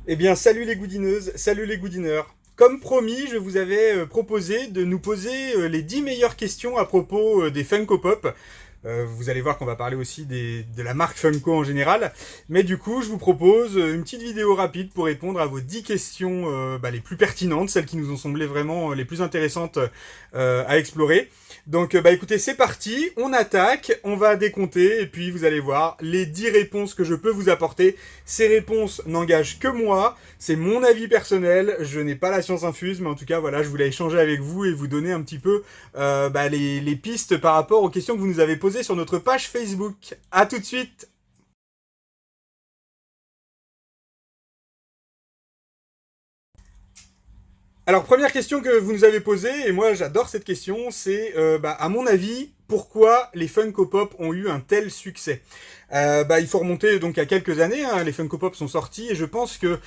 Eh bien, salut les goudineuses, salut les goudineurs. Comme promis, je vous avais proposé de nous poser les 10 meilleures questions à propos des Funko Pop. Vous allez voir qu'on va parler aussi de la marque Funko en général. Mais du coup, je vous propose une petite vidéo rapide pour répondre à vos 10 questions les plus pertinentes, celles qui nous ont semblé vraiment les plus intéressantes à explorer. Donc écoutez, c'est parti, on attaque, on va décompter et puis vous allez voir les 10 réponses que je peux vous apporter. Ces réponses n'engagent que moi, c'est mon avis personnel, je n'ai pas la science infuse, mais en tout cas voilà, je voulais échanger avec vous et vous donner un petit peu les pistes par rapport aux questions que vous nous avez posées sur notre page Facebook. À tout de suite. Alors, première question que vous nous avez posée, et moi j'adore cette question, c'est à mon avis, pourquoi les Funko Pop ont eu un tel succès? Il faut remonter donc à quelques années, hein, les Funko Pop sont sortis, et je pense que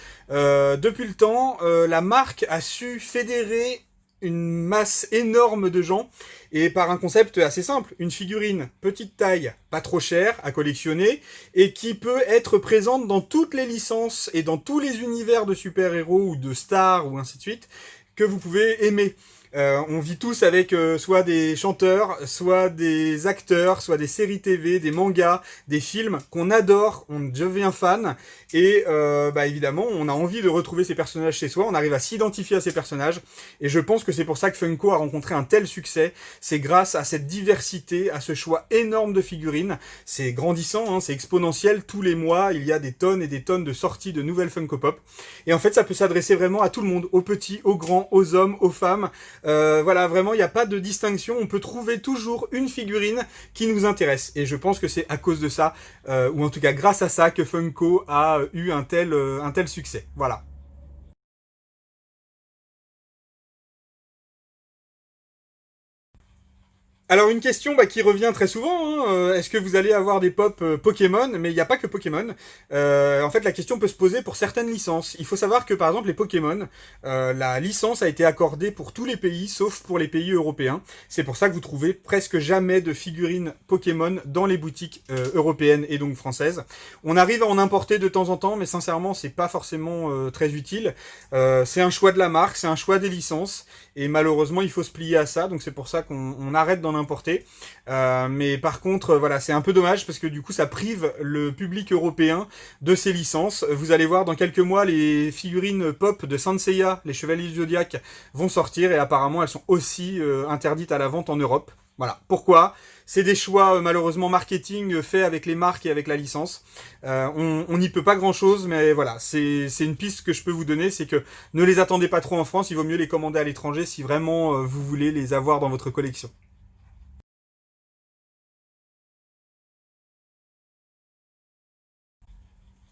depuis le temps, la marque a su fédérer une masse énorme de gens, et par un concept assez simple, une figurine petite taille, pas trop chère à collectionner, et qui peut être présente dans toutes les licences et dans tous les univers de super-héros ou de stars ou ainsi de suite, que vous pouvez aimer. On vit tous avec soit des chanteurs, soit des acteurs, soit des séries TV, des mangas, des films qu'on adore, on devient fan, et évidemment on a envie de retrouver ces personnages chez soi, on arrive à s'identifier à ces personnages, et je pense que c'est pour ça que Funko a rencontré un tel succès, c'est grâce à cette diversité, à ce choix énorme de figurines, c'est grandissant, hein, c'est exponentiel, tous les mois il y a des tonnes et des tonnes de sorties de nouvelles Funko Pop, et en fait ça peut s'adresser vraiment à tout le monde, aux petits, aux grands, aux hommes, aux femmes, voilà, vraiment, il n'y a pas de distinction. On peut trouver toujours une figurine qui nous intéresse. Et je pense que c'est à cause de ça, ou en tout cas grâce à ça, que Funko a eu un tel succès. Voilà. Alors une question qui revient très souvent, hein, est-ce que vous allez avoir des pop Pokémon? Mais il n'y a pas que Pokémon. En fait, la question peut se poser pour certaines licences. Il faut savoir que par exemple les Pokémon, la licence a été accordée pour tous les pays, sauf pour les pays européens. C'est pour ça que vous trouvez presque jamais de figurines Pokémon dans les boutiques européennes et donc françaises. On arrive à en importer de temps en temps, mais sincèrement, c'est pas forcément très utile. C'est un choix de la marque, c'est un choix des licences, et malheureusement, il faut se plier à ça. Donc c'est pour ça qu'on arrête d'en importer. Mais par contre, voilà, c'est un peu dommage parce que du coup, ça prive le public européen de ces licences. Vous allez voir dans quelques mois, les figurines pop de Saint Seiya, les Chevaliers du Zodiac, vont sortir et apparemment, elles sont aussi interdites à la vente en Europe. Voilà. Pourquoi? C'est des choix malheureusement marketing faits avec les marques et avec la licence. On n'y peut pas grand chose, mais voilà, c'est une piste que je peux vous donner, c'est que ne les attendez pas trop en France, il vaut mieux les commander à l'étranger si vraiment vous voulez les avoir dans votre collection.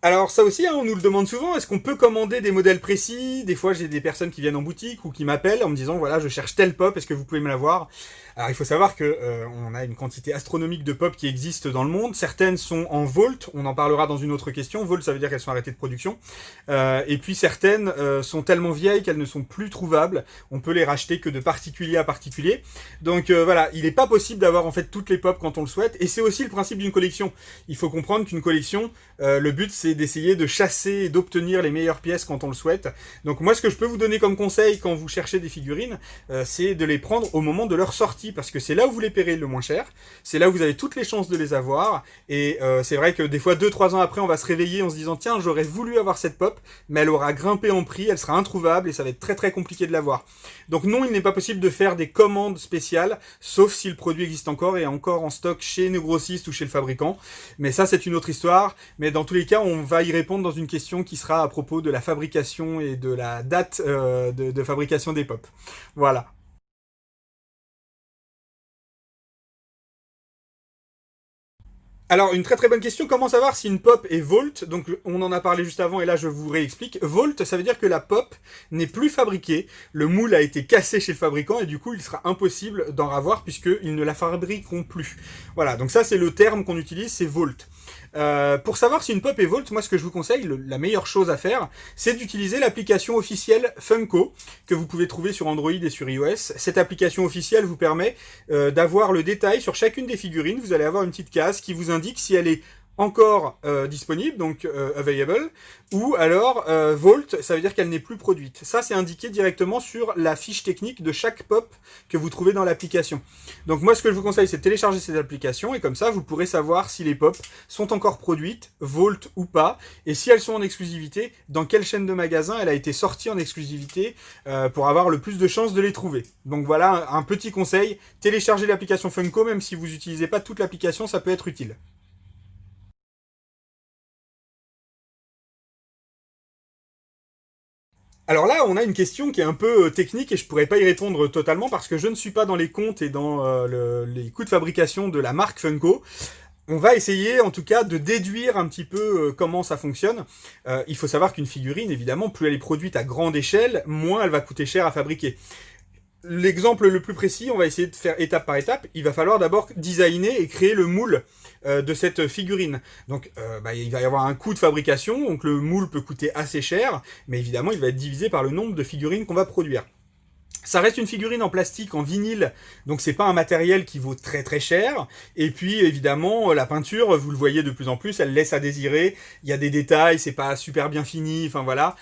Alors ça aussi, hein, on nous le demande souvent, est-ce qu'on peut commander des modèles précis? Des fois j'ai des personnes qui viennent en boutique ou qui m'appellent en me disant voilà je cherche telle pop, est-ce que vous pouvez me l'avoir? Alors il faut savoir que on a une quantité astronomique de pop qui existent dans le monde, certaines sont en Vault, on en parlera dans une autre question, Vault ça veut dire qu'elles sont arrêtées de production, et puis certaines sont tellement vieilles qu'elles ne sont plus trouvables, on peut les racheter que de particulier à particulier, donc voilà, il n'est pas possible d'avoir en fait toutes les pop quand on le souhaite, et c'est aussi le principe d'une collection. Il faut comprendre qu'une collection, le but c'est d'essayer de chasser et d'obtenir les meilleures pièces quand on le souhaite. Donc moi ce que je peux vous donner comme conseil quand vous cherchez des figurines, c'est de les prendre au moment de leur sortie, parce que c'est là où vous les paierez le moins cher, c'est là où vous avez toutes les chances de les avoir, et c'est vrai que des fois 2-3 ans après on va se réveiller en se disant tiens j'aurais voulu avoir cette pop, mais elle aura grimpé en prix, elle sera introuvable et ça va être très très compliqué de l'avoir. Donc non, il n'est pas possible de faire des commandes spéciales, sauf si le produit existe encore et est encore en stock chez nos grossistes ou chez le fabricant, mais ça c'est une autre histoire, mais dans tous les cas on va y répondre dans une question qui sera à propos de la fabrication et de la date de fabrication des pop. Voilà. Alors, une très très bonne question, comment savoir si une pop est Vault? Donc, on en a parlé juste avant et là je vous réexplique. Vault, ça veut dire que la pop n'est plus fabriquée, le moule a été cassé chez le fabricant et du coup il sera impossible d'en ravoir puisqu'ils ne la fabriqueront plus. Voilà, donc ça c'est le terme qu'on utilise, c'est Vault. Pour savoir si une pop est Vault, moi ce que je vous conseille, la meilleure chose à faire, c'est d'utiliser l'application officielle Funko, que vous pouvez trouver sur Android et sur iOS. Cette application officielle vous permet d'avoir le détail sur chacune des figurines. Vous allez avoir une petite case qui vous indique si elle est encore disponible, donc available, ou alors vault, ça veut dire qu'elle n'est plus produite. Ça, c'est indiqué directement sur la fiche technique de chaque pop que vous trouvez dans l'application. Donc moi, ce que je vous conseille, c'est de télécharger cette application, et comme ça, vous pourrez savoir si les pop sont encore produites, vault ou pas, et si elles sont en exclusivité, dans quelle chaîne de magasins elle a été sortie en exclusivité, pour avoir le plus de chances de les trouver. Donc voilà, un petit conseil, téléchargez l'application Funko, même si vous n'utilisez pas toute l'application, ça peut être utile. Alors là, on a une question qui est un peu technique et je pourrais pas y répondre totalement parce que je ne suis pas dans les comptes et dans les coûts de fabrication de la marque Funko. On va essayer en tout cas de déduire un petit peu comment ça fonctionne. Il faut savoir qu'une figurine, évidemment, plus elle est produite à grande échelle, moins elle va coûter cher à fabriquer. L'exemple le plus précis, on va essayer de faire étape par étape. Il va falloir d'abord designer et créer le moule de cette figurine. Donc il va y avoir un coût de fabrication, donc le moule peut coûter assez cher, mais évidemment il va être divisé par le nombre de figurines qu'on va produire. Ça reste une figurine en plastique, en vinyle, donc c'est pas un matériel qui vaut très très cher. Et puis évidemment la peinture, vous le voyez de plus en plus, elle laisse à désirer. Il y a des détails, c'est pas super bien fini, enfin voilà.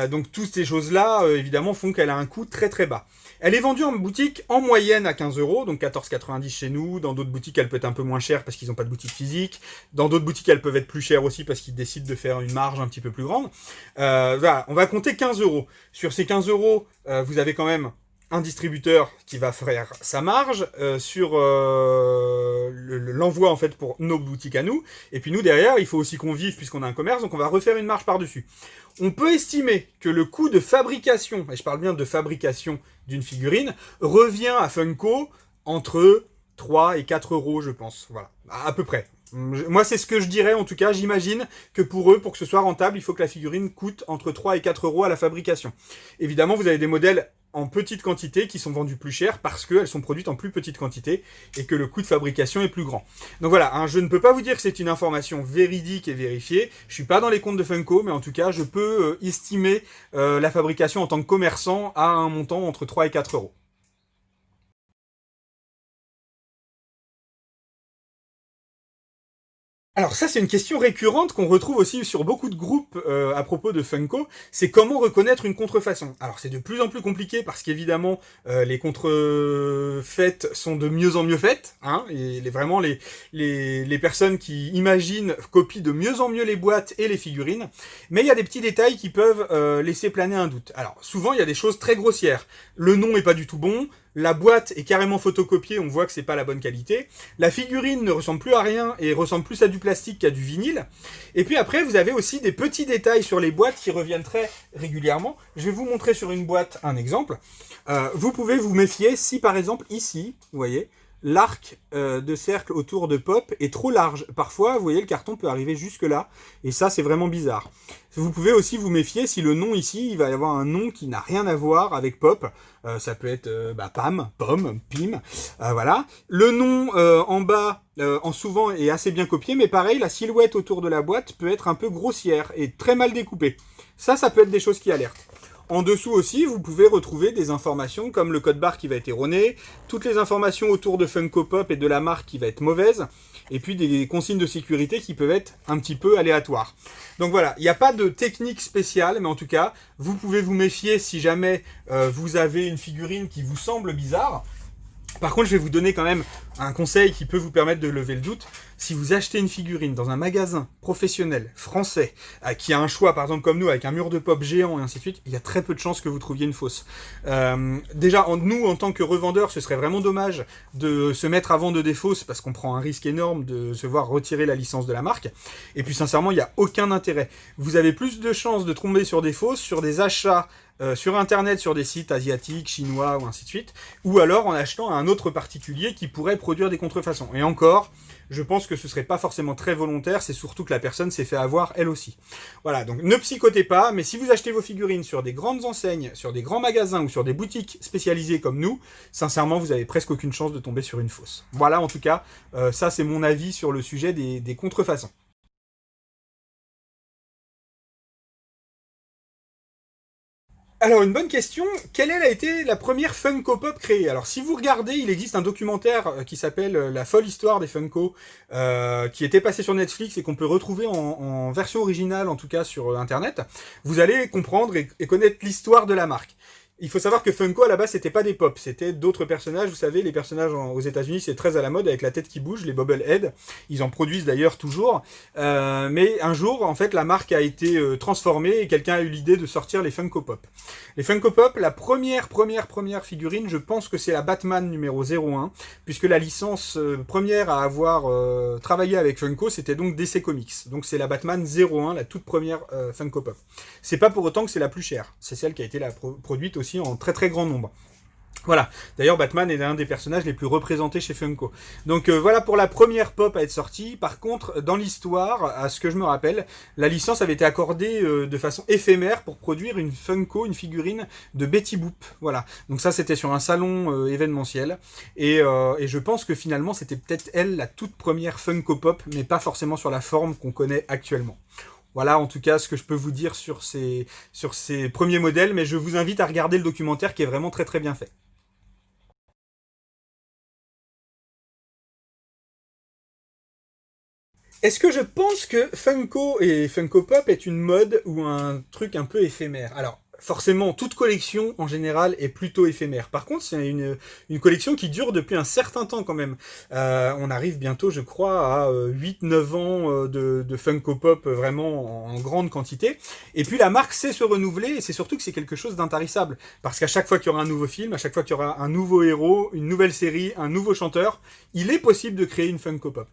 Donc toutes ces choses-là, évidemment, font qu'elle a un coût très très bas. Elle est vendue en boutique en moyenne à 15 euros, donc 14,90 chez nous. Dans d'autres boutiques, elle peut être un peu moins chère parce qu'ils n'ont pas de boutique physique. Dans d'autres boutiques, elles peuvent être plus chères aussi parce qu'ils décident de faire une marge un petit peu plus grande. Voilà, on va compter 15 euros. Sur ces 15 euros, vous avez quand même un distributeur qui va faire sa marge sur l'envoi en fait pour nos boutiques à nous. Et puis nous derrière, il faut aussi qu'on vive puisqu'on a un commerce, donc on va refaire une marge par-dessus. On peut estimer que le coût de fabrication, et je parle bien de fabrication d'une figurine, revient à Funko entre 3 et 4 euros, je pense. Voilà, à peu près. Moi, c'est ce que je dirais, en tout cas, j'imagine que pour eux, pour que ce soit rentable, il faut que la figurine coûte entre 3 et 4 euros à la fabrication. Évidemment, vous avez des modèles en petite quantité qui sont vendus plus cher parce qu'elles sont produites en plus petite quantité et que le coût de fabrication est plus grand. Donc voilà, hein, je ne peux pas vous dire que c'est une information véridique et vérifiée. Je suis pas dans les comptes de Funko, mais en tout cas, je peux estimer la fabrication en tant que commerçant à un montant entre 3 et 4 euros. Alors ça, c'est une question récurrente qu'on retrouve aussi sur beaucoup de groupes à propos de Funko. C'est comment reconnaître une contrefaçon. Alors c'est de plus en plus compliqué parce qu'évidemment les contrefaites sont de mieux en mieux faites. Hein, et vraiment les personnes qui imaginent copient de mieux en mieux les boîtes et les figurines. Mais il y a des petits détails qui peuvent laisser planer un doute. Alors souvent il y a des choses très grossières. Le nom est pas du tout bon. La boîte est carrément photocopiée, on voit que c'est pas la bonne qualité. La figurine ne ressemble plus à rien et ressemble plus à du plastique qu'à du vinyle. Et puis après, vous avez aussi des petits détails sur les boîtes qui reviennent très régulièrement. Je vais vous montrer sur une boîte un exemple. Vous pouvez vous méfier si par exemple ici, vous voyez, l'arc de cercle autour de Pop est trop large. Parfois, vous voyez, le carton peut arriver jusque là, et ça, c'est vraiment bizarre. Vous pouvez aussi vous méfier si le nom ici, il va y avoir un nom qui n'a rien à voir avec Pop. Ça peut être Pam, Pomme, Pim, voilà. Le nom en bas, en souvent, est assez bien copié, mais pareil, la silhouette autour de la boîte peut être un peu grossière et très mal découpée. Ça peut être des choses qui alertent. En dessous aussi, vous pouvez retrouver des informations comme le code barre qui va être erroné, toutes les informations autour de Funko Pop et de la marque qui va être mauvaise, et puis des consignes de sécurité qui peuvent être un petit peu aléatoires. Donc voilà, il n'y a pas de technique spéciale, mais en tout cas, vous pouvez vous méfier si jamais vous avez une figurine qui vous semble bizarre. Par contre, je vais vous donner quand même un conseil qui peut vous permettre de lever le doute. Si vous achetez une figurine dans un magasin professionnel, français, qui a un choix, par exemple comme nous, avec un mur de pop géant et ainsi de suite, il y a très peu de chances que vous trouviez une fausse. Déjà, nous, en tant que revendeurs, ce serait vraiment dommage de se mettre à vendre des fausses parce qu'on prend un risque énorme de se voir retirer la licence de la marque. Et puis, sincèrement, il n'y a aucun intérêt. Vous avez plus de chances de tomber sur des fausses, sur des achats sur internet, sur des sites asiatiques, chinois ou ainsi de suite, ou alors en achetant à un autre particulier qui pourrait produire des contrefaçons. Et encore, je pense que ce serait pas forcément très volontaire, c'est surtout que la personne s'est fait avoir elle aussi. Voilà, donc ne psychotez pas, mais si vous achetez vos figurines sur des grandes enseignes, sur des grands magasins ou sur des boutiques spécialisées comme nous, sincèrement, vous avez presque aucune chance de tomber sur une fausse. Voilà, en tout cas, ça c'est mon avis sur le sujet des contrefaçons. Alors, une bonne question. Quelle a été la première Funko Pop créée? Alors, si vous regardez, il existe un documentaire qui s'appelle La folle histoire des Funko, qui était passé sur Netflix et qu'on peut retrouver en version originale, en tout cas sur Internet. Vous allez comprendre et connaître l'histoire de la marque. Il faut savoir que Funko, à la base, c'était pas des pops, c'était d'autres personnages. Vous savez, les personnages aux États-Unis, c'est très à la mode avec la tête qui bouge, les bobbleheads. Ils en produisent d'ailleurs toujours. Mais un jour, en fait, la marque a été transformée et quelqu'un a eu l'idée de sortir les Funko Pop. Les Funko Pop, la première figurine, je pense que c'est la Batman numéro 01, puisque la licence première à avoir travaillé avec Funko, c'était donc DC Comics. Donc c'est la Batman 01, la toute première Funko Pop. C'est pas pour autant que c'est la plus chère. C'est celle qui a été produite aussi en très très grand nombre. Voilà. D'ailleurs, Batman est l'un des personnages les plus représentés chez Funko. Donc voilà pour la première pop à être sortie. Par contre, dans l'histoire, à ce que je me rappelle, la licence avait été accordée de façon éphémère pour produire une Funko, une figurine de Betty Boop. Voilà. Donc ça, c'était sur un salon événementiel. Et je pense que finalement, c'était peut-être elle, la toute première Funko Pop, mais pas forcément sur la forme qu'on connaît actuellement. Voilà, en tout cas, ce que je peux vous dire sur ces premiers modèles, mais je vous invite à regarder le documentaire qui est vraiment très très bien fait. Est-ce que je pense que Funko et Funko Pop est une mode ou un truc un peu éphémère? Alors, forcément, toute collection, en général, est plutôt éphémère. Par contre, c'est une collection qui dure depuis un certain temps quand même. On arrive bientôt, je crois, à 8-9 ans de Funko Pop vraiment en grande quantité. Et puis la marque sait se renouveler, et c'est surtout que c'est quelque chose d'intarissable. Parce qu'à chaque fois qu'il y aura un nouveau film, à chaque fois qu'il y aura un nouveau héros, une nouvelle série, un nouveau chanteur, il est possible de créer une Funko Pop.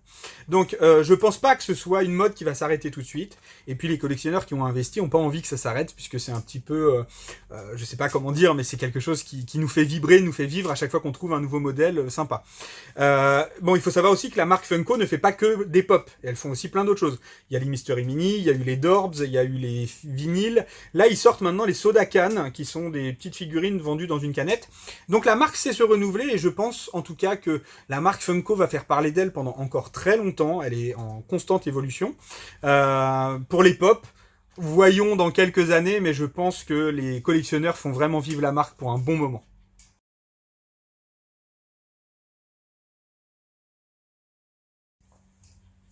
Donc je pense pas que ce soit une mode qui va s'arrêter tout de suite. Et puis les collectionneurs qui ont investi n'ont pas envie que ça s'arrête, puisque c'est un petit peu, je sais pas comment dire, mais c'est quelque chose qui nous fait vibrer, nous fait vivre à chaque fois qu'on trouve un nouveau modèle sympa. Bon, il faut savoir aussi que la marque Funko ne fait pas que des pop, elles font aussi plein d'autres choses. Il y a les Mystery Mini, il y a eu les Dorbs, il y a eu les vinyles. Là, ils sortent maintenant les Soda Can, qui sont des petites figurines vendues dans une canette. Donc la marque sait se renouveler, et je pense en tout cas que la marque Funko va faire parler d'elle pendant encore très longtemps. Elle est en constante évolution. Pour les pop, voyons dans quelques années, mais je pense que les collectionneurs font vraiment vivre la marque pour un bon moment.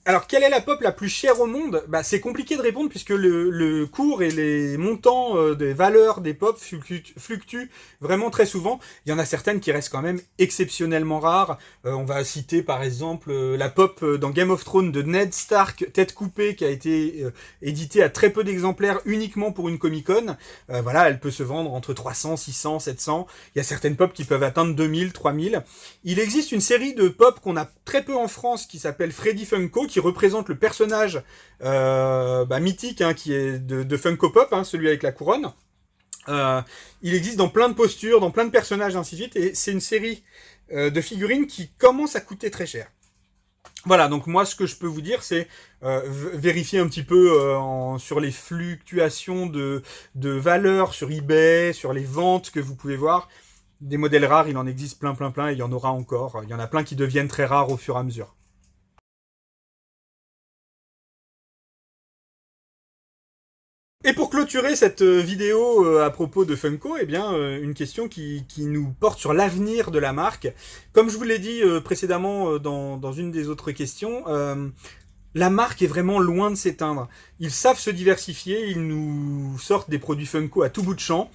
Alors, quelle est la pop la plus chère au monde? Bah, c'est compliqué de répondre puisque le cours et les montants des valeurs des pop fluctuent vraiment très souvent. Il y en a certaines qui restent quand même exceptionnellement rares. On va citer par exemple la pop dans Game of Thrones de Ned Stark, tête coupée, qui a été éditée à très peu d'exemplaires uniquement pour une Comic-Con. Voilà, elle peut se vendre entre 300, 600, 700. Il y a certaines pop qui peuvent atteindre 2000, 3000. Il existe une série de pop qu'on a très peu en France qui s'appelle Freddy Funko, qui représente le personnage mythique qui est de Funko Pop, celui avec la couronne. Il existe dans plein de postures, dans plein de personnages, ainsi de suite, et c'est une série de figurines qui commence à coûter très cher. Voilà, donc moi ce que je peux vous dire, c'est vérifier un petit peu sur les fluctuations de valeur sur eBay, sur les ventes que vous pouvez voir. Des modèles rares, il en existe plein, et il y en aura encore. Il y en a plein qui deviennent très rares au fur et à mesure. Et pour clôturer cette vidéo à propos de Funko, eh bien, une question qui nous porte sur l'avenir de la marque. Comme je vous l'ai dit précédemment dans une des autres questions, la marque est vraiment loin de s'éteindre. Ils savent se diversifier, ils nous sortent des produits Funko à tout bout de champ.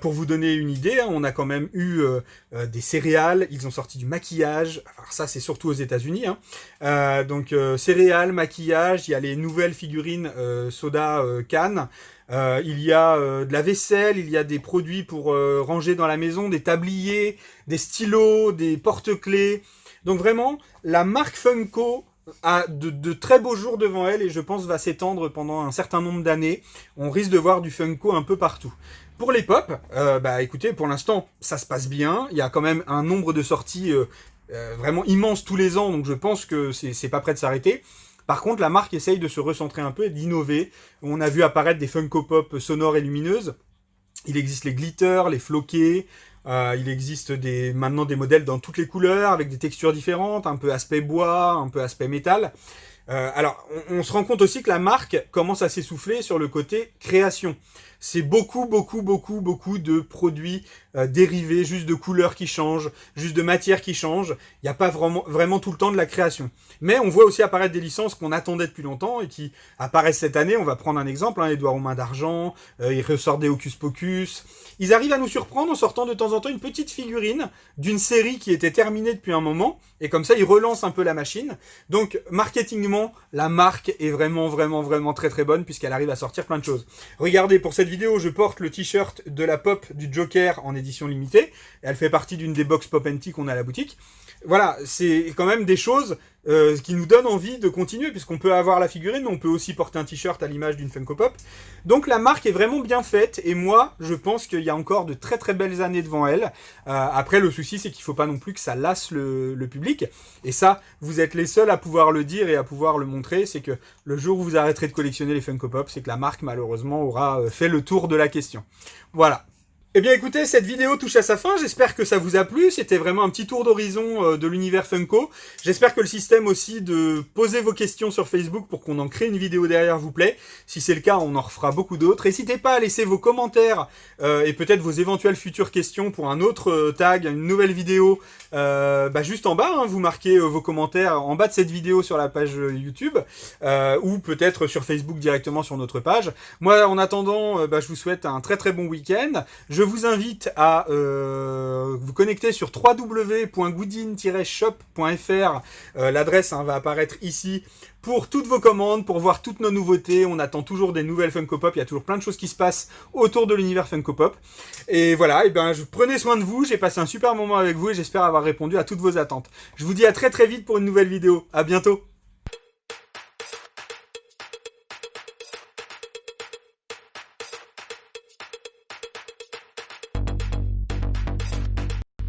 Pour vous donner une idée, on a quand même eu des céréales, ils ont sorti du maquillage, alors ça c'est surtout aux États-Unis. Donc céréales, maquillage, il y a les nouvelles figurines Soda Can. Il y a de la vaisselle, il y a des produits pour ranger dans la maison, des tabliers, des stylos, des porte-clés. Donc vraiment, la marque Funko a de très beaux jours devant elle et je pense va s'étendre pendant un certain nombre d'années. On risque de voir du Funko un peu partout. Pour les pop, écoutez, pour l'instant, ça se passe bien. Il y a quand même un nombre de sorties vraiment immense tous les ans, donc je pense que c'est pas prêt de s'arrêter. Par contre, la marque essaye de se recentrer un peu et d'innover. On a vu apparaître des Funko Pop sonores et lumineuses. Il existe les glitters, les floqués. Il existe maintenant des modèles dans toutes les couleurs, avec des textures différentes, un peu aspect bois, un peu aspect métal. Alors, on se rend compte aussi que la marque commence à s'essouffler sur le côté création. c'est beaucoup de produits dérivés, juste de couleurs qui changent, juste de matières qui changent. Il n'y a pas vraiment tout le temps de la création. Mais on voit aussi apparaître des licences qu'on attendait depuis longtemps et qui apparaissent cette année. On va prendre un exemple, hein, Édouard aux mains d'argent, ils ressortent des Hocus Pocus. Ils arrivent à nous surprendre en sortant de temps en temps une petite figurine d'une série qui était terminée depuis un moment, et comme ça ils relancent un peu la machine. Donc marketingement, la marque est vraiment très bonne puisqu'elle arrive à sortir plein de choses. Regardez, pour cette vidéo, je porte le t-shirt de la pop du Joker en édition limitée. Elle fait partie d'une des box Pop & Tea qu'on a à la boutique. Voilà, c'est quand même des choses qui nous donnent envie de continuer, puisqu'on peut avoir la figurine, mais on peut aussi porter un t-shirt à l'image d'une Funko Pop. Donc la marque est vraiment bien faite, et moi, je pense qu'il y a encore de très belles années devant elle. Après, le souci, c'est qu'il ne faut pas non plus que ça lasse le public. Et ça, vous êtes les seuls à pouvoir le dire et à pouvoir le montrer, c'est que le jour où vous arrêterez de collectionner les Funko Pop, c'est que la marque, malheureusement, aura fait le tour de la question. Voilà. Eh bien écoutez, cette vidéo touche à sa fin, j'espère que ça vous a plu, c'était vraiment un petit tour d'horizon de l'univers Funko. J'espère que le système aussi de poser vos questions sur Facebook pour qu'on en crée une vidéo derrière vous plaît. Si c'est le cas, on en refera beaucoup d'autres. N'hésitez pas à laisser vos commentaires et peut-être vos éventuelles futures questions pour un autre tag, une nouvelle vidéo, juste en bas, hein, vous marquez vos commentaires en bas de cette vidéo sur la page YouTube, ou peut-être sur Facebook directement sur notre page. Moi, en attendant, je vous souhaite un très bon week-end. Je vous invite à vous connecter sur www.goodin-shop.fr. L'adresse va apparaître ici pour toutes vos commandes, pour voir toutes nos nouveautés. On attend toujours des nouvelles Funko Pop. Il y a toujours plein de choses qui se passent autour de l'univers Funko Pop. Et voilà, prenez soin de vous. J'ai passé un super moment avec vous et j'espère avoir répondu à toutes vos attentes. Je vous dis à très vite pour une nouvelle vidéo. À bientôt.